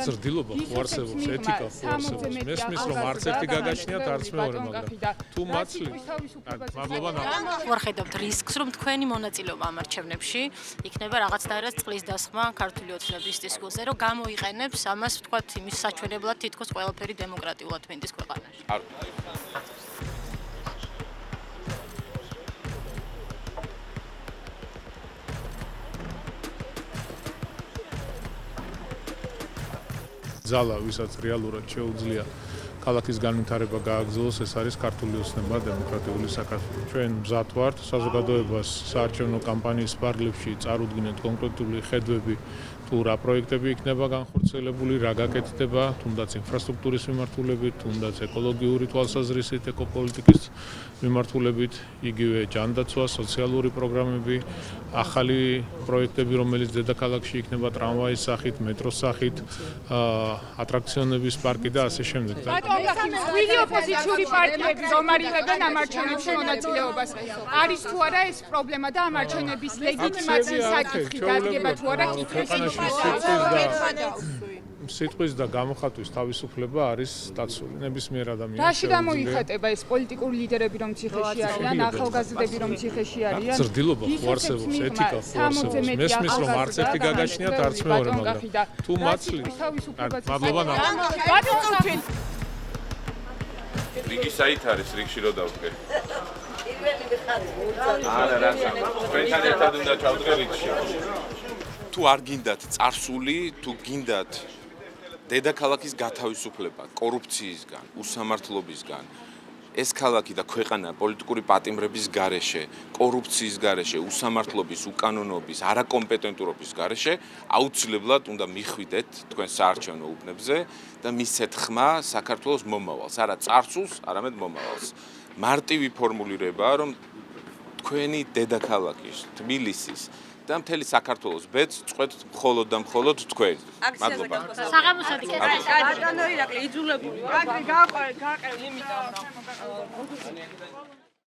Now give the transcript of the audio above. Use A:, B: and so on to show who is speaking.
A: ზრდილობა ხო არსებობს, ეთიკა ხო არსებობს. მესმის რომ არც ერთი გაგაჩნიათ, არც მეორე, მაგრამ თუ მაცლით. მადლობა.
B: ვარხედავთ რისკს, რომ თქვენი მონაწილეობა ამ არჩევნებში იქნება რაღაცნაირად წყლის დასხმა ქართული ოცნების დისკურსზე, რომ გამოიყენებს ამას ვთქვათ იმის საჩვენებლად თითქოს ყველაფერი დემოკრატიულად მინდის ქვეყანაში.
A: ზალა, ვისაც რეალურად შეუძლია ქალაქის განვითარება გააგრძელოს, ეს არის ქართული ოცნება დემოკრატიული საქართველო. ჩვენ მზად ვართ საზოგადოებას საარჩევნო კამპანიის ფარგლებში წარუდგინეთ კონკრეტული ხედვები, თუ რა პროექტები იქნება განხორციელებული, რა გაკეთდება, თუნდაც ინფრასტრუქტურის მიმართულებით, თუნდაც ეკოლოგიური თვალსაზრისით, ეკოპოლიტიკის მიმართულებით, იგივე ჯანდაცვა, სოციალური პროგრამები, ახალი პროექტები, რომელიც დედაქალაქში იქნება ტრამვაის სახით, მეტროს სახით, ატრაქციონების პარკი და ასე შემდეგ.
C: ვიდი ოპოზიციური პარტიები რომ არიღებენ ამ არჩევნებში მონაწილეობას. არის თუ არა ეს პრობლემა და ამ არჩევნების ლეგიტიმაციის საკითხი დადგება თუ არა კითხვით.
A: სიტყვის და გამოხატვის თავისუფლება არის დაცული ნებისმიერ ადამიანს.
C: რაში გამოიხატება ეს პოლიტიკური ლიდერები რომ ციხეში არიან, ახალგაზრდები რომ ციხეში არიან?
A: ზრდილობა ხო არსებობს, ეთიკა ხო არსებობს. მესმის რომ არც ერთი გაგაჩნიათ, არც მეორე, მაგრამ თუ მაცლით. მადლობა.
D: რიგი საით არის, რიგში რო დავდგე? არა, რაცა. თქვენთან ერთად უნდა ჩავდგე რიგში. თუ არ გინდათ წარსული, თუ გინდათ დედაქალაქის გათავისუფლება კორუფციისგან, უსამართლობისგან, ეს ქალაქი და ქვეყანა პოლიტიკური პატიმრების გარეშე, კორუფციის გარეშე, უსამართლობის, უკანონობის, არაკომპეტენტურობის გარეშე, აუცილებლად უნდა მიხვიდეთ თქვენ საარჩევნო უბნებზე და მისცეთ ხმა საქართველოს მომავალს, არა წარსულს, არამედ მომავალს. მარტივი ფორმულირებაა, რომ თქვენი დედაქალაქის, თბილისის და მთელი საქართველოს ბედს წყვეთ მხოლოდ და მხოლოდ თქვენ. მადლობა.
B: საღამოსადი
E: კატანო ირაკლი იძულებული. გააყევ იმიტომ.